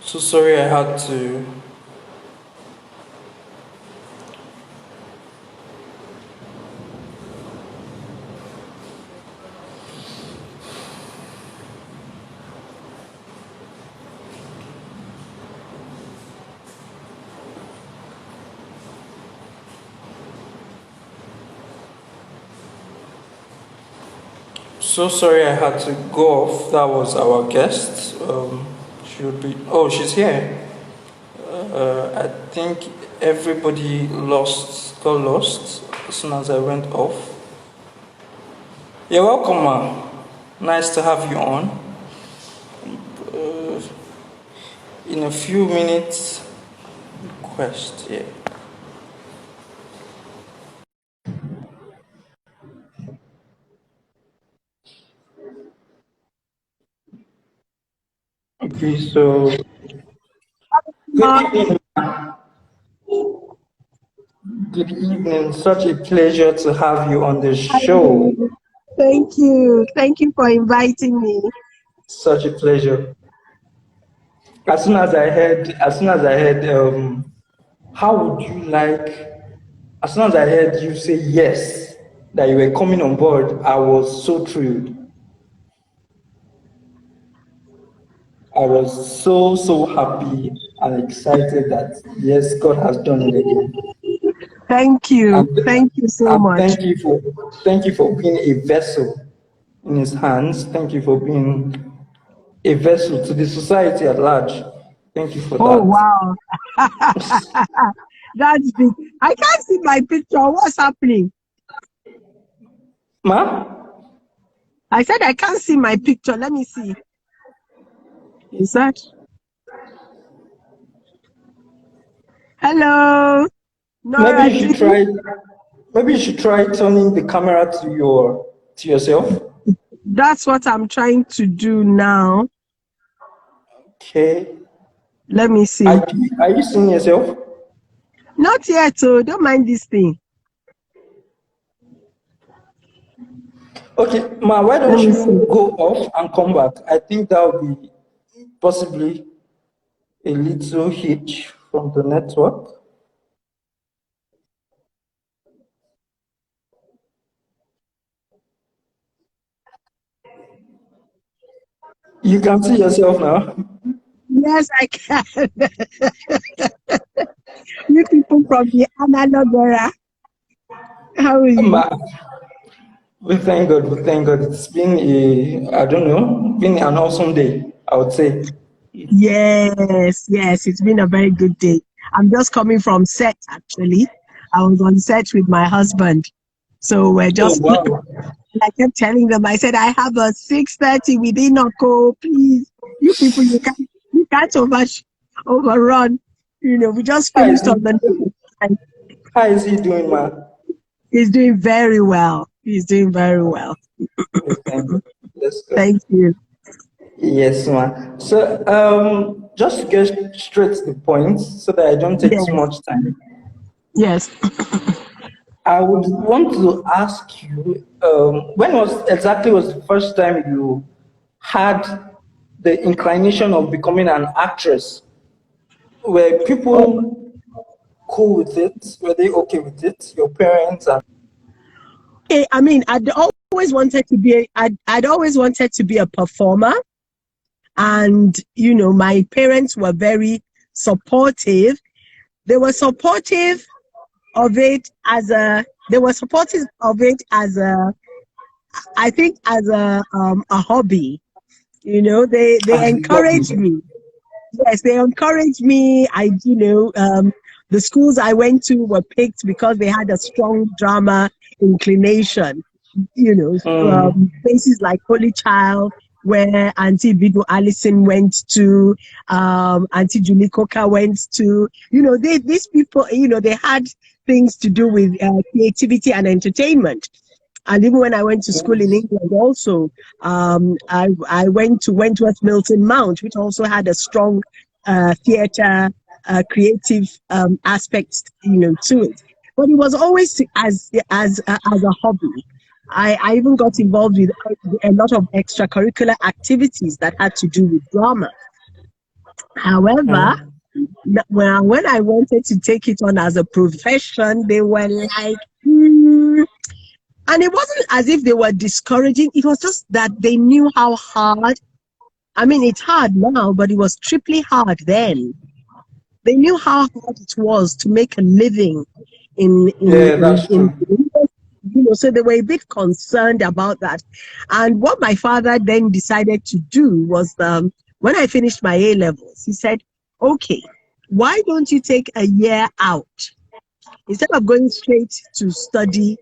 So sorry I had to. So sorry I had to go off. That was our guest. She would be. Oh, she's here. I think everybody got lost as soon as I went off. You're welcome, ma. Nice to have you on. Uh, in a few minutes, request. Yeah. Okay. So good Hi. evening. Good evening. Such a pleasure to have you on the show. Thank you. Thank you for inviting me. Such a pleasure. How would you like? As soon as I heard you say yes, that you were coming on board, I was so thrilled. I was so happy and excited that yes, God has done it again. Thank you. Thank you so And much. thank you for being a vessel in His hands. Thank you for being a vessel to the society at large. Thank you for Oh, that. wow. That's big. I can't see my picture. What's happening? Ma? I said I can't see my picture. Let me see. Is that? Hello. Maybe Nora, you should try turning the camera to yourself. that's what I'm trying to do now. Okay. Let me see. Are you seeing yourself? Not yet, so don't mind this thing. Okay, Ma, why don't you go off and come back? I think that would be possibly a little hitch from the network. You can see yourself now. Yes, I can. You people from the analog era. How are you? Ma, we thank God, we thank God. It's been been an awesome day, I would say. Yes, it's been a very good day. I'm just coming from set, actually. I was on set with my husband. So we're Oh, just, wow. I kept telling them, I said, I have a 6:30 within a call, please. You people, you can't overrun. We just How is finished he, on the and how is he doing, Ma? he's doing very well. He's doing very well. We thank God. Let's go. Thank you. Yes, ma. So, just to get straight to the point, so that I don't take too Yes, much time, yes. I would want to ask you, when was the first time you had the inclination of becoming an actress? Were people cool with it? Were they okay with it? Your parents and I mean, I'd always wanted to be a performer. And, my parents were very supportive. They were supportive of it I think as a hobby. They as a hobby. encouraged me. Yes, they encouraged me. The schools I went to were picked because they had a strong drama inclination. Places like Holy Child, where Auntie Bido Allison went to, Auntie Julie Coker went to. These people, they had things to do with creativity and entertainment. And even when I went to school in England also, I went to Wentworth Milton Mount, which also had a strong theatre, creative aspect, to it. But it was always as a hobby. I even got involved with a lot of extracurricular activities that had to do with drama. However, Mm. when I wanted to take it on as a profession, they were like, "Hmm." And it wasn't as if they were discouraging. It was just that they knew how hard. I mean, it's hard now, but it was triply hard then. They knew how hard it was to make a living Yeah, that's true. so they were a bit concerned about that. And what my father then decided to do was, when I finished my A levels, he said, "Okay, why don't you take a year out instead of going straight to study,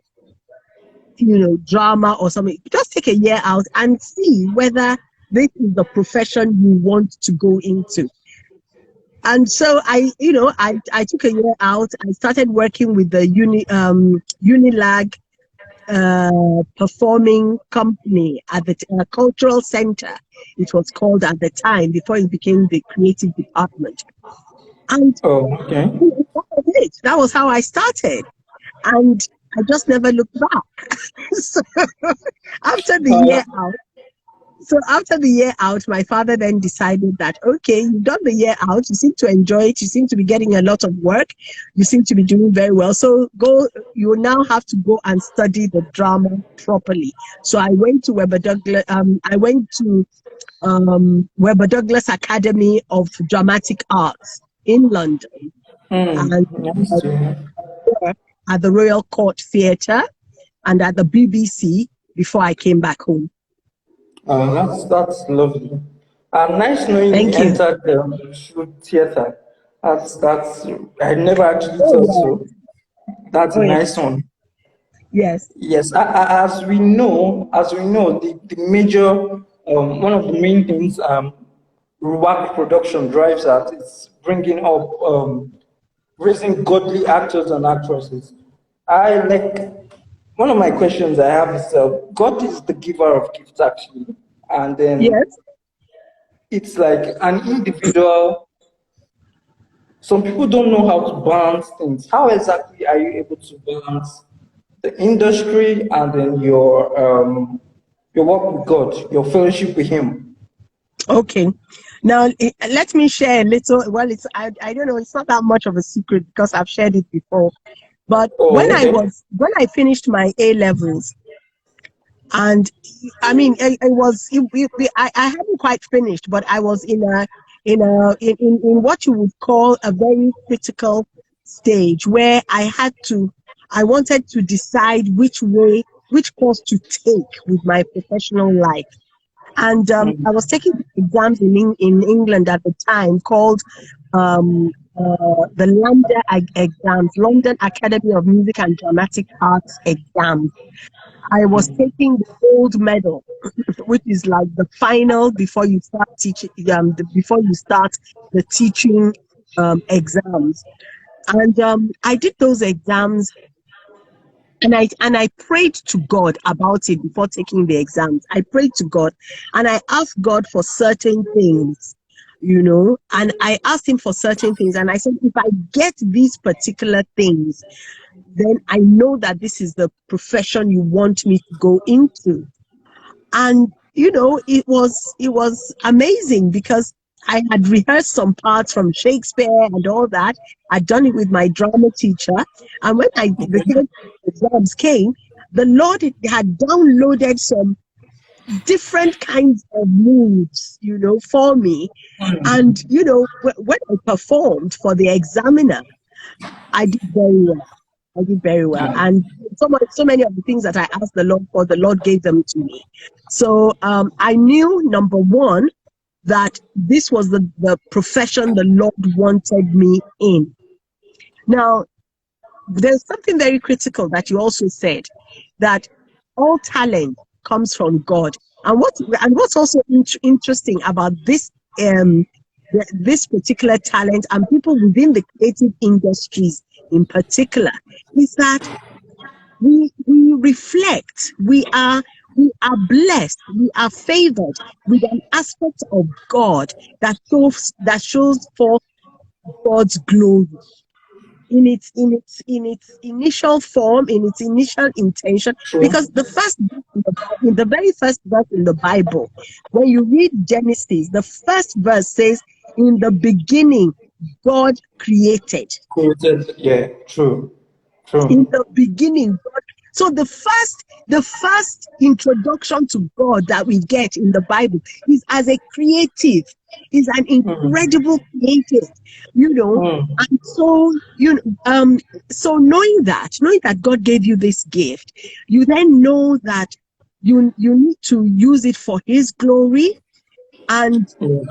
drama or something? Just take a year out and see whether this is the profession you want to go into." And so I took a year out. I started working with the Unilag performing company at the cultural center. It was called at the time before it became the creative department. And Oh, okay. that was it. That was how I started. And I just never looked back. So after the Uh, year out, after the year out, my father then decided that, okay, you've done the year out, you seem to enjoy it, you seem to be getting a lot of work, you seem to be doing very well. So you now have to go and study the drama properly. So I went to Weber Douglas Academy of Dramatic Arts in London, and nice to hear. at the Royal Court Theatre and at the BBC before I came back home. That's lovely. Nice knowing you Thank you. entered through theater. That's I never actually Oh thought yeah. so. That's a Oh nice yes. one. Yes. Yes, as we know, the major one of the main things RUACH production drives at is bringing up raising godly actors and actresses. I like one of my questions I have is God is the giver of gifts actually, and then Yes. it's like an individual. Some people don't know how to balance things. How exactly are you able to balance the industry and then your work with God, your fellowship with Him? Okay. Now let me share a little. Well, I don't know. It's not that much of a secret because I've shared it before. But Oh, okay. when I finished my A levels, and I mean, I hadn't quite finished, but I was in what you would call a very critical stage where I wanted to decide which course to take with my professional life. And I was taking exams in England at the time called the London Academy of Music and Dramatic Arts exams. I was taking the gold medal, which is like the final before you start teaching, before you start the teaching exams. And I did those exams, and I prayed to God about it before taking the exams. I prayed to God and I asked God for certain things, and I asked him for certain things. And I said, if I get these particular things, then I know that this is the profession you want me to go into. And it was amazing because I had rehearsed some parts from Shakespeare and all that. I'd done it with my drama teacher, and when the Okay. exams came, the Lord had downloaded some different kinds of moods, for me. And when I performed for the examiner, I did very well. I did very well. And so many of the things that I asked the Lord for, the Lord gave them to me. So I knew, number one, that this was the profession the Lord wanted me in. Now, there's something very critical that you also said, that all talent comes from God. And what's also interesting about um this particular talent and people within the creative industries in particular is that we reflect, we are blessed, we are favored with an aspect of God that shows forth God's glory. in its initial form, in its initial intention. True. Because the first verse in the very first verse in the Bible, when you read Genesis, the first verse says, "In the beginning, God created." Created. Yeah. True. In True. the beginning, God. So the first introduction to God that we get in the Bible is as a creative, is an Mm. incredible creator, you know. Mm. And so so knowing that God gave you this gift, you then know that you need to use it for His glory. And Yeah.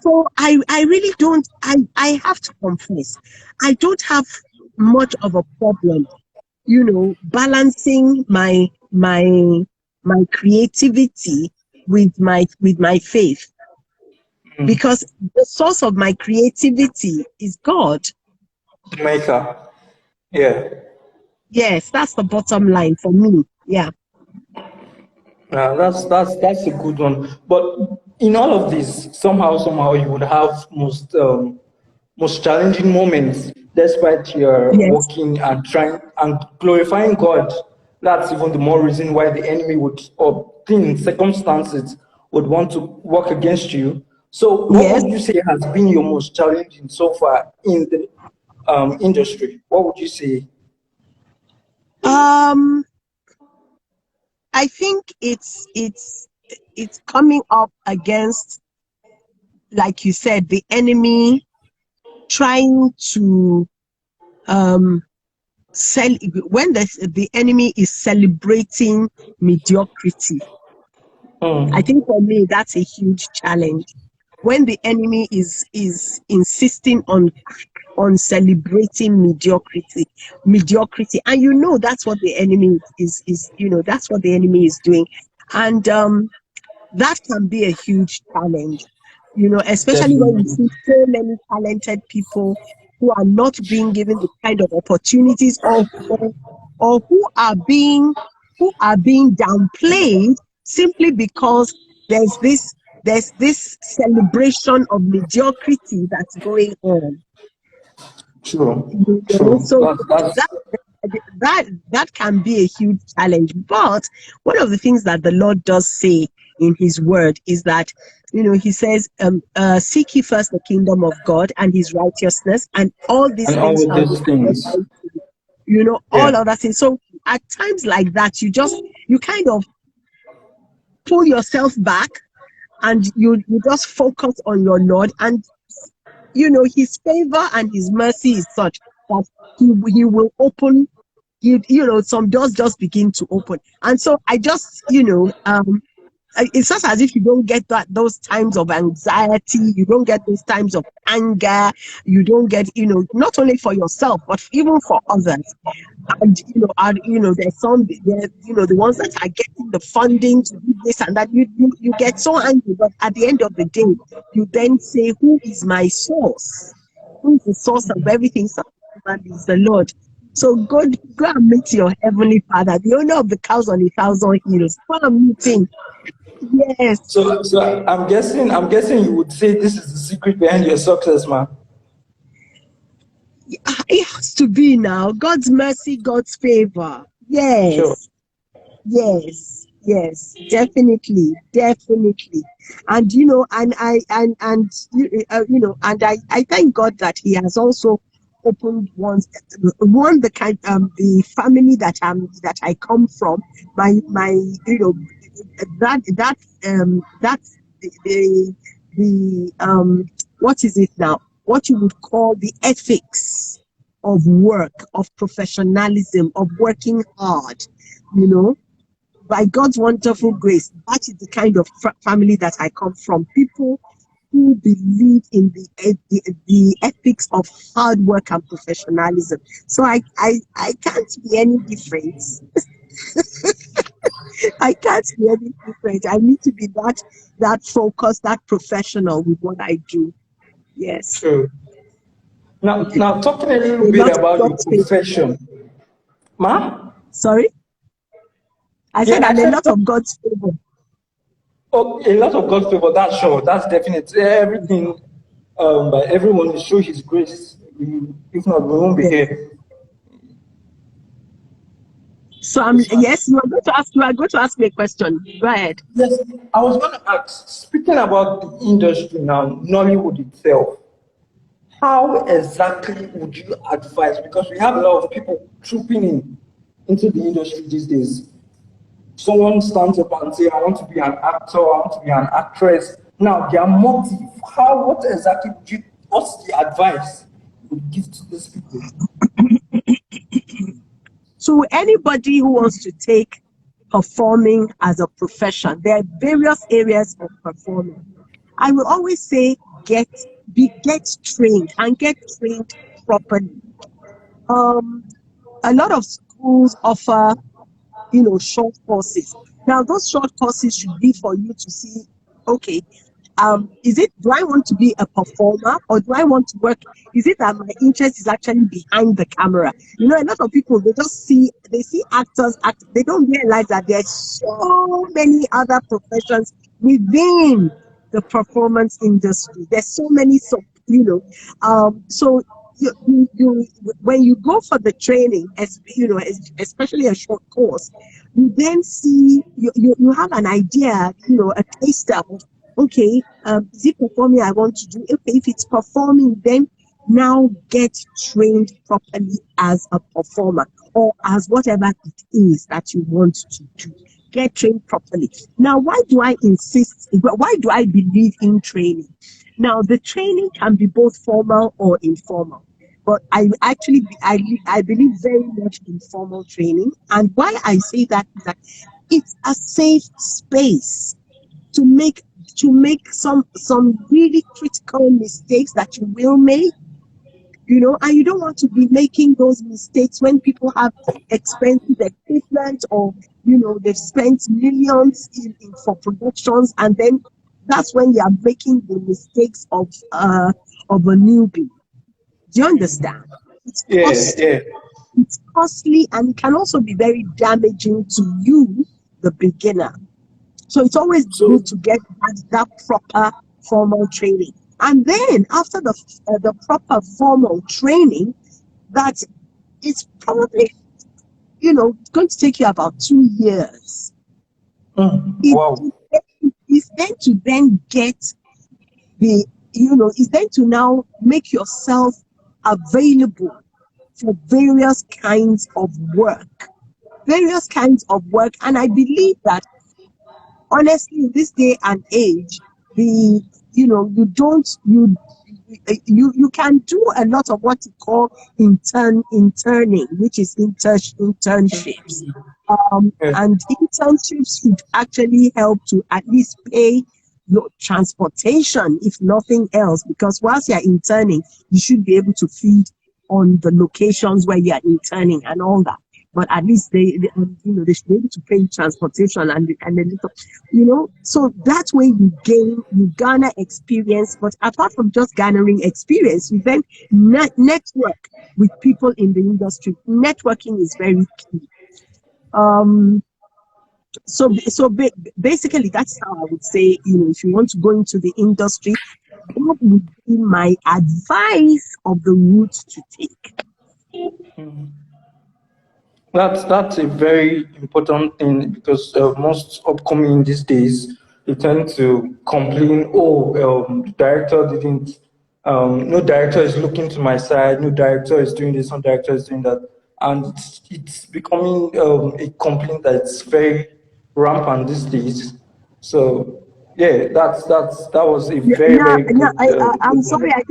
so I really don't, I have to confess, I don't have much of a problem, balancing my creativity with my faith, Mm. because the source of my creativity is God. The maker. Yeah. Yes, that's the bottom line for me. Yeah. That's a good one. But in all of this, somehow you would have most challenging moments, despite your Yes. working and trying and glorifying God. That's even the more reason why the enemy would, or things, circumstances would want to work against you. So, what Yes. would you say has been your most challenging so far in the industry? What would you say? Um, I think it's coming up against, like you said, the enemy trying to um when the enemy is celebrating mediocrity. I Mm, think for me that's a huge challenge. When the enemy is insisting on celebrating mediocrity, and that's what the enemy is that's what the enemy is doing. And that can be a huge challenge, especially when you definitely. see so many talented people who are not being given the kind of opportunities, or who are being downplayed simply because there's this celebration of mediocrity that's going on. True. So That's that can be a huge challenge. But one of the things that the Lord does say in His Word is that, He says, "Seek ye first the kingdom of God and His righteousness, and all these and things all shall be these added things. unto you." All Yeah. other things. So at times like that, you kind of pull yourself back, and you just focus on your Lord, and His favor and His mercy is such that He will open. Some doors just begin to open. And so I just, it's just as if you don't get those times of anxiety, you don't get those times of anger, you don't get, not only for yourself, but even for others. And the ones that are getting the funding to do this and that, you get so angry, but at the end of the day, you then say, who is my source? Who is the source of everything? So that is the Lord. So go and meet your heavenly Father, the owner of the cows on 1,000 hills. Go and meet Him. Yes, So I'm guessing you would say this is the secret behind your success, man. it has to be now. God's mercy, God's favor. Sure. Yes. Yes, definitely, definitely. And I thank God that He has also opened the kind the family that I come from. My that's the what is it now? What you would call the ethics of work, of professionalism, of working hard, you know by God's wonderful grace, that is the kind of family that I come from. People who believe in the ethics of hard work and professionalism. So I can't be any different. I can't be any different. I need to be that focused, that professional with what I do. Yes. True. Now talking a little A bit lot of about your God's favor. profession, ma. Sorry? I Yeah, said, I and a said lot of God's favor. oh, a lot of God's favor. That's sure. That's definite. Everything, but everyone will show His grace If not, we won't be Yes. here. So Yes, ma'am. yes, you are going to ask me a question. Go ahead. Yes, I was going to ask, speaking about the industry now, Nollywood itself, how exactly would you advise? Because we have a lot of people trooping into the industry these days. Someone stands up and say, I want to be an actor, I want to be an actress. Now, their motive, what exactly what's the advice you would give to these people? So anybody who wants to take performing as a profession, there are various areas of performing. I will always say get trained and get trained properly. Um, a lot of schools offer, short courses. Now, those short courses should be for you to see, okay, do I want to be a performer or do I want to work? Is it that my interest is actually behind the camera? A lot of people, they see actors act, they don't realize that there's so many other professions within the performance industry. There's so many, so when you go for the training, especially a short course, you then see, you have an idea, a taster of, okay, is it performing I want to do? Okay, if it's performing, then now get trained properly as a performer or as whatever it is that you want to do. Get trained properly. Now, why do I insist? Why do I believe in training? Now, the training can be both formal or informal. But I believe very much in formal training. And why I say that is that it's a safe space to make some really critical mistakes that you will make, and you don't want to be making those mistakes when people have expensive equipment or they've spent millions for productions, and then that's when you are making the mistakes of a newbie. Do you understand? It's Yeah, costly. yeah. It's costly, and it can also be very damaging to you, the beginner. So it's always So, good to get that proper formal training. And then after the proper formal training, that is probably, going to take you about 2 years. wow. It's then to then get it's then to now make yourself available for various kinds of work. And I believe that honestly, in this day and age, you can do a lot of what you call interning, which is internships. Yeah. And internships should actually help to at least pay your transportation, if nothing else, because whilst you're interning, you should be able to feed on the locations where you're interning and all that. But at least they should be able to pay transportation and a little, so that way you garner experience. But apart from just garnering experience, you then network with people in the industry. Networking is very key. Basically, that's how I would say, if you want to go into the industry, that would be my advice of the route to take. That's a very important thing because most upcoming these days they tend to complain. Oh, the director didn't. No director is looking to my side. No director is doing this. No director is doing that, and it's becoming a complaint that's very rampant these days. So yeah, that was a very Yeah, very yeah. good. I'm Good sorry. one.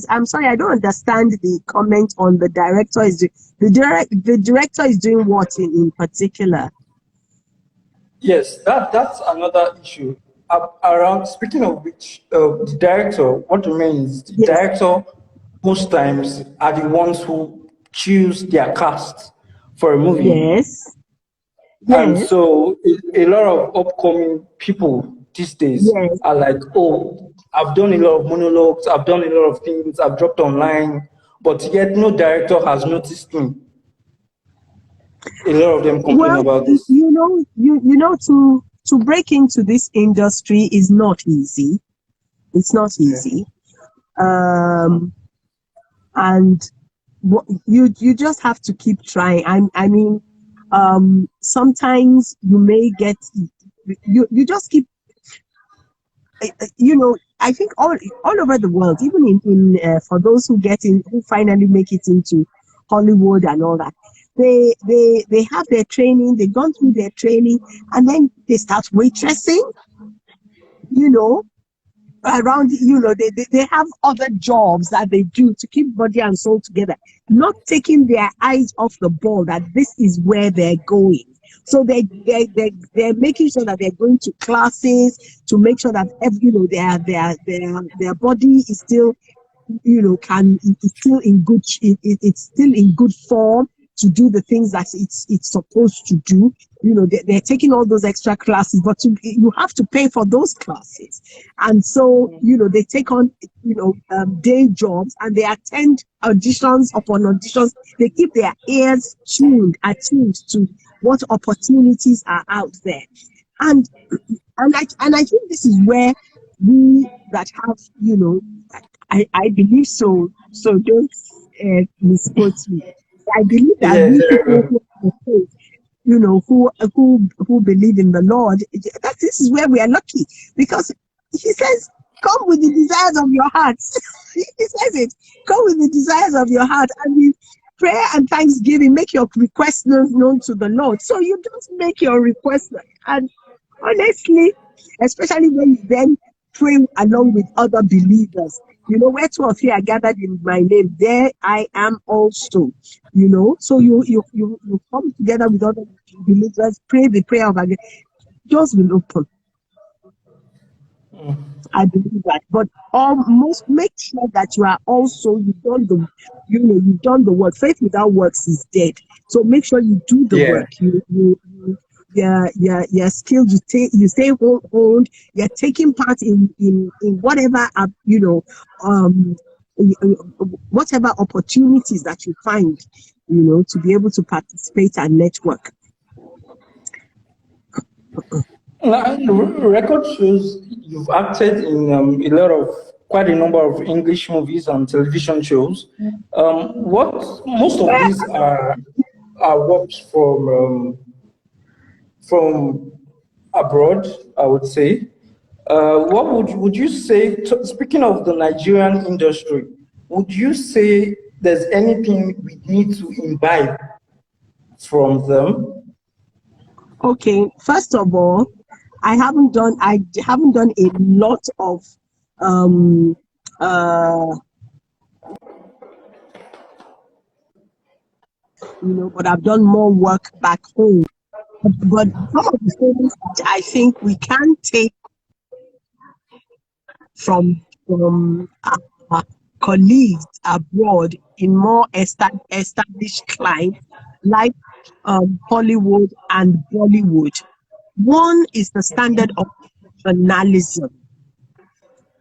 I'm sorry. I don't understand the comment on the director is the director is doing what in particular. Yes, that's another issue. Around speaking of which, the director, what remains, the Yes, director most times are the ones who choose their cast for a movie. yes, And yes, so a lot of upcoming people these days yes. are like, oh, I've done a lot of monologues, I've done a lot of things, I've dropped online, but yet no director has noticed me. A lot of them complain Well, about this. to break into this industry is not easy. It's not Yeah. easy. Um, and you just have to keep trying. I mean, sometimes you may get, you just keep, I think all over the world, even in for those who get in, who finally make it into Hollywood and all that, they have their training, they've gone through their training, and then they start waitressing, you know, around, they have other jobs that they do to keep body and soul together, not taking their eyes off the ball, that this is where they're going. So they're making sure that they're going to classes to make sure that their body is still, it's still in it's still in good form to do the things that it's supposed to do. They're taking all those extra classes, but you have to pay for those classes. And so, they take on, day jobs, and they attend auditions upon auditions. They keep their ears attuned to what opportunities are out there. And I think this is where we that have, I believe so. So don't misquote me. I believe that Yeah, we very people well. who are faith, who believe in the Lord, that this is where we are lucky, because He says, "Come with the desires of your hearts." He says it. Come with the desires of your heart, and with prayer and thanksgiving, make your requests known to the Lord. So you just make your request, and honestly, especially when you then pray along with other believers. Where two or three are gathered in my name, there I am also. So you come together with other believers, pray the prayer of again. Doors will open. I believe that. But almost make sure that you are also, you've done the work. Faith without works is dead. So make sure you do the Yeah. work. You're skilled. You stay honed. You're taking part in whatever whatever opportunities that you find, to be able to participate and network. Now, the record shows you've acted in quite a number of English movies and television shows. What most of these are works from abroad, I would say. What would you say? Speaking of the Nigerian industry, would you say there's anything we need to imbibe from them? Okay, first of all, I haven't done a lot of um but I've done more work back home. But some of the things that I think we can take from our colleagues abroad in more established climes like Hollywood and Bollywood. One is the standard of professionalism.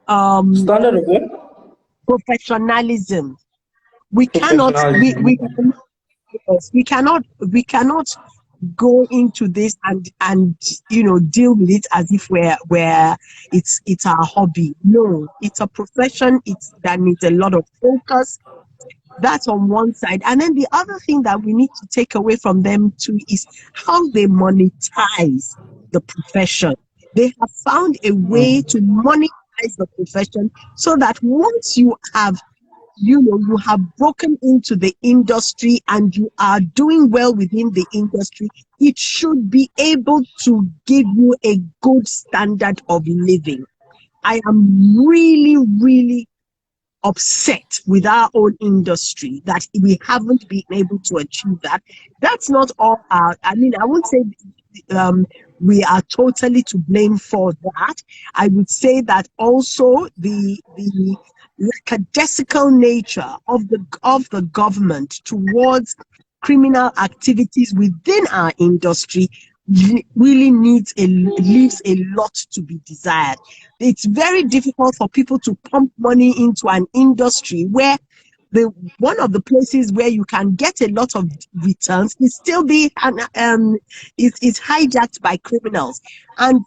Um, Standard of what? professionalism. We cannot Professionalism. we cannot go into this and deal with it as if it's our hobby. No, it's a profession. That needs a lot of focus. That's on one side. And then the other thing that we need to take away from them too is how they monetize the profession. They have found a way to monetize the profession so that once you have broken into the industry and you are doing well within the industry, it should be able to give you a good standard of living. I am really, really upset with our own industry that we haven't been able to achieve that. That's not all I won't say we are totally to blame for that. I would say that also the lackadaisical nature of the government towards criminal activities within our industry really leaves a lot to be desired. It's very difficult for people to pump money into an industry where one of the places where you can get a lot of returns is still is hijacked by criminals. And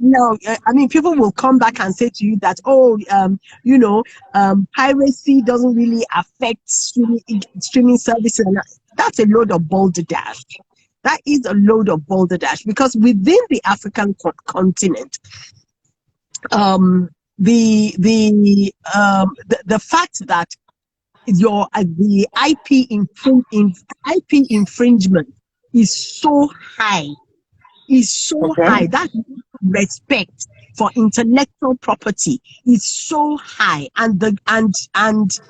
No, I mean, people will come back and say to you that, oh, piracy doesn't really affect streaming services. And that's a load of balderdash. That is a load of balderdash, because within the African continent, the fact that the IP infringement is so high, Okay. that respect for intellectual property is so high, and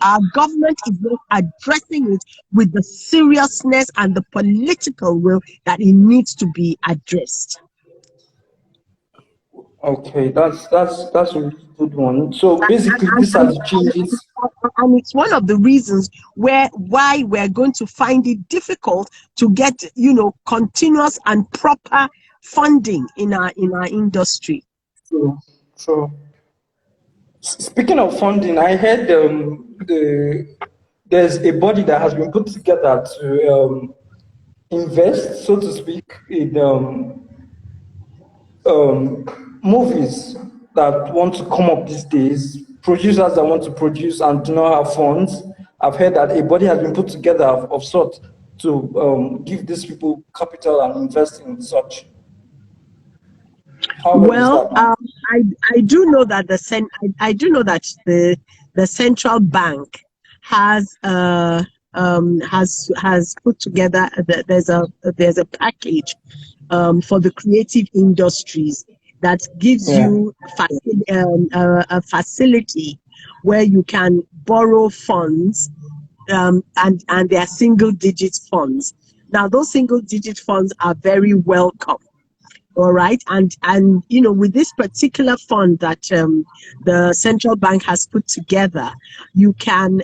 our government is not addressing it with the seriousness and the political will that it needs to be addressed. Okay, that's a really good one. So basically, and, these are the changes. and it's one of the reasons why we're going to find it difficult to get continuous and proper funding in our industry. So speaking of funding, I heard there's a body that has been put together to invest, so to speak, in movies that want to come up these days, producers that want to produce and do not have funds. I've heard that a body has been put together of sort to give these people capital and invest in such. How well is Well, that? I do know that the central bank has put together there's a package for the creative industries that gives you a facility where you can borrow funds, and they are single-digit funds. Now, those single-digit funds are very welcome. All right, and with this particular fund that the central bank has put together, you can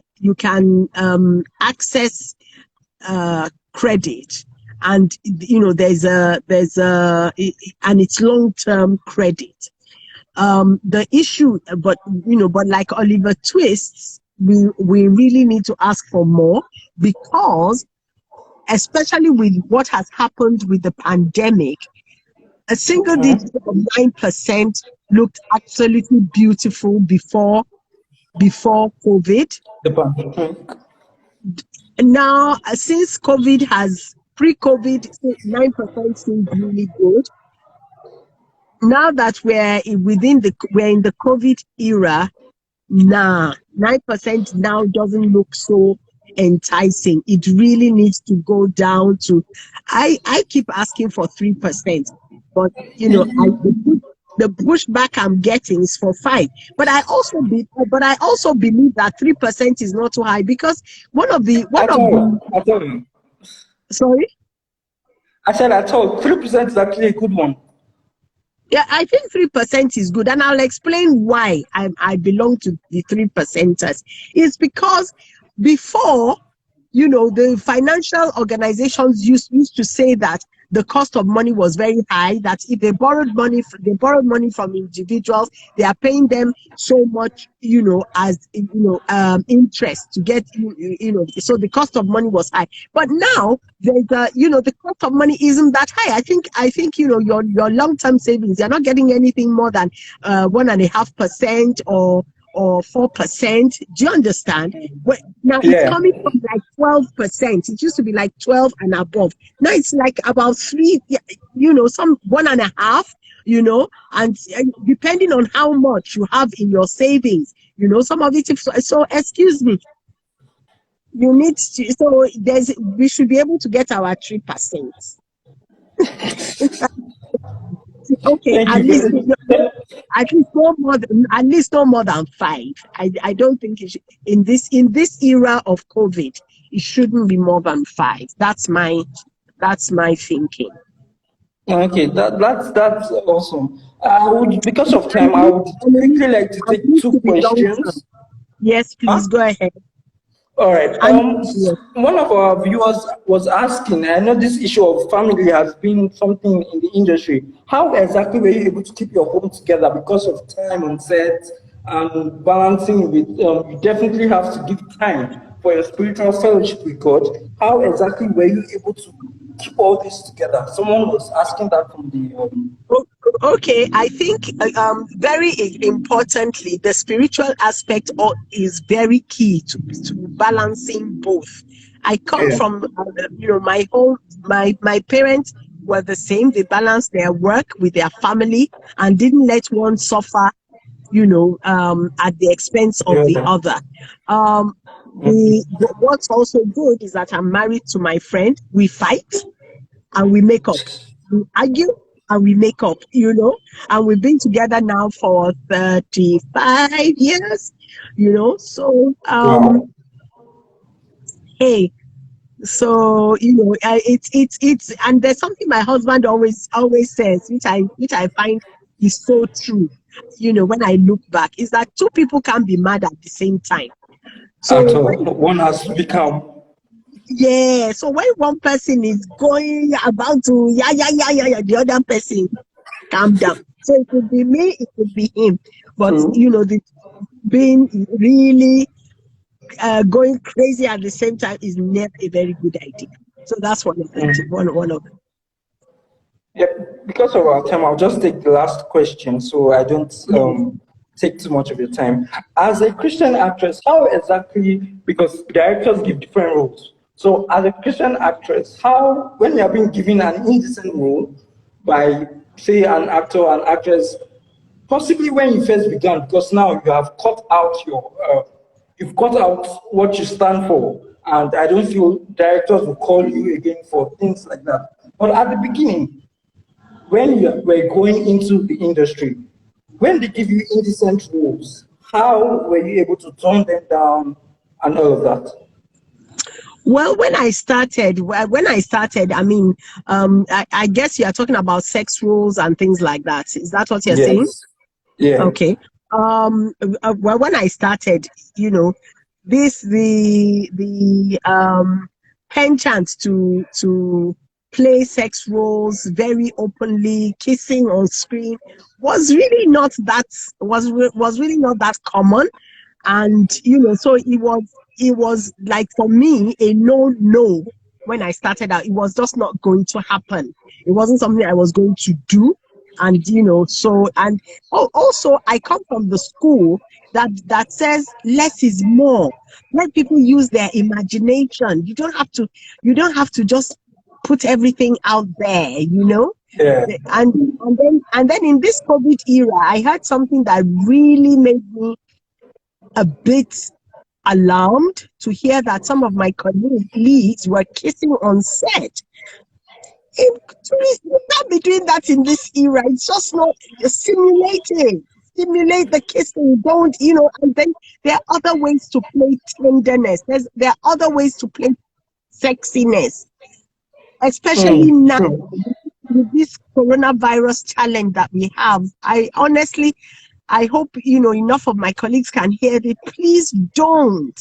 access credit, and there's a and it's long-term credit. The issue, but like Oliver Twists, we really need to ask for more, because especially with what has happened with the pandemic, a single digit of 9% looked absolutely beautiful before COVID. The pandemic. Now, since COVID pre-COVID, 9% seems really good. Now that we're in the COVID era, 9% now doesn't look so enticing. It really needs to go down to, I keep asking for 3%, but the pushback I'm getting is for 5%. But I also believe that 3% is not too high, because sorry? I said I told 3% is actually a good one. Yeah, I think 3% is good, and I'll explain why I belong to the 3%ers. It's because before, the financial organizations used to say that the cost of money was very high, that if they borrowed money from individuals, they are paying them so much, as interest to get, so the cost of money was high. But now there's the cost of money isn't that high. I think your long-term savings, you're not getting anything more than 1.5% or 4%. Do you understand? Now it's coming from like 12%. It used to be like 12 and above. Now it's like about 3, some 1.5, and depending on how much you have in your savings, some of it. So excuse me, you need to. So we should be able to get our 3%. Okay, Thank you. at least no more than 5. I don't think it should, in this era of COVID, it shouldn't be more than 5. That's my thinking. Okay, that's awesome. Because of time, I would quickly like to take 2 questions. Yes, please go ahead. All right. One of our viewers was asking, I know this issue of family has been something in the industry. How exactly were you able to keep your home together because of time on set and balancing with, you definitely have to give time for your spiritual fellowship with God. How exactly were you able to keep all this together? Someone was asking that from the Okay, I think very importantly, the spiritual aspect is very key to balancing both. I come Yeah. from, my home, my parents were the same. They balanced their work with their family and didn't let one suffer, at the expense of the Yeah. other. Um, what's also good is that I'm married to my friend. We fight and we make up. We argue and we make up, and we've been together now for 35 years, so Wow. hey, so it's and there's something my husband always says, which I find is so true. When I look back, is that two people can't be mad at the same time. At So all. One has to become. yeah, so when one person is going about to yeah yeah yeah yeah, yeah, the other person calm down. So it could be me, it could be him. But True. the being really going crazy at the same time is never a very good idea. So that's one of the one of Yep. Because of our time, I'll just take the last question so I don't yeah. take too much of your time. As a Christian actress, how exactly, because directors give different roles. So as a Christian actress, how, when you are being given an indecent role by, say, an actor or an actress, possibly when you first began, because now you have cut out you've cut out what you stand for, and I don't feel directors will call you again for things like that. But at the beginning, when you were going into the industry, when they give you indecent roles, how were you able to tone them down and all of that? Well, when I started, I mean, I guess you are talking about sex roles and things like that. Is that what you're saying? Yes. Yeah. Okay. Well, when I started, you know, this the penchant to play sex roles very openly, kissing on screen was really not that was really not that common. And so it was like, for me, a no when I started out. It was just not going to happen. It wasn't something I was going to do. And and also I come from the school that says less is more. Let people use their imagination. You don't have to just put everything out there. Yeah. And then in this COVID era, I heard something that really made me a bit alarmed, to hear that some of my colleagues were kissing on set. You can't be doing that in this era. It's just not simulating. Simulate the kissing. Don't, and then there are other ways to play tenderness. There are other ways to play sexiness, especially now True. with this coronavirus challenge that we have. I hope enough of my colleagues can hear it. Please don't.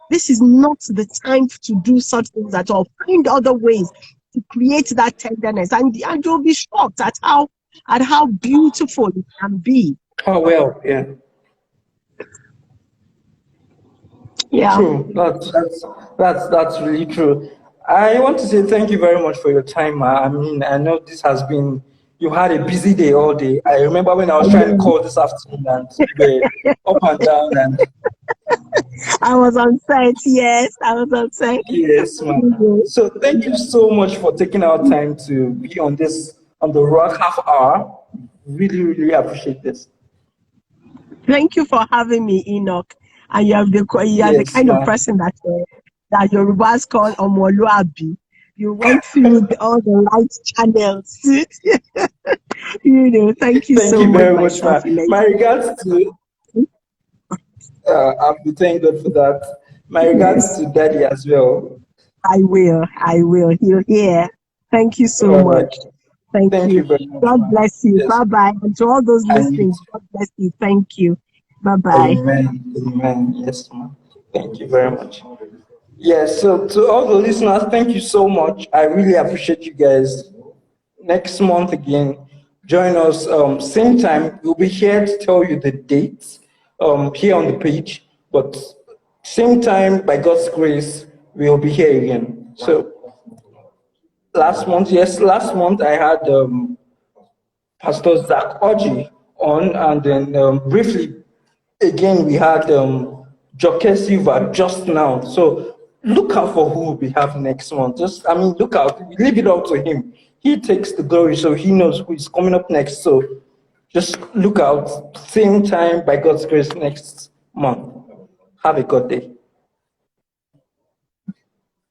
This is not the time to do such things at all. Find other ways to create that tenderness, and you'll be shocked at how beautiful it can be. Oh well, yeah. Yeah. True. That's really true. I want to say thank you very much for your time. I mean, I know this has been, you had a busy day all day. I remember when I was trying to call this afternoon and we were up and down and I was on set. Yes, I was on set. yes, man. So thank you so much for taking our time to be on the rock half hour. Really, really appreciate this. Thank you for having me, Enoch. And you are the Yes, kind of man. person that Yorubas call Omoluabi. You went through all the right channels. Thank you Thank so you much, very my much, man. My succulent. regards to I'll be thank God for that. My regards Yes, to Daddy as well. I will. I will. He'll hear. Thank you so All right. much. Thank Thank you. you very much, God man. bless you. Yes. Bye bye. And to all those And you listening, too. God bless you. Thank you. Bye bye. Amen. Amen. Yes, man. Thank you very much. Yes, so to all the listeners, thank you so much. I really appreciate you guys. Next month again, join us. Same time, we'll be here to tell you the dates here on the page. But same time, by God's grace, we'll be here again. So last month, yes, last month I had Pastor Zach Oji on, and then briefly again we had AJOKE SILVA just now. So look out for who we have next month. Just, I mean, look out. Leave it up to him. He takes the glory, so he knows who is coming up next. So just look out. Same time, by God's grace, next month. Have a good day.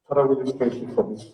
Father, we just thank you for this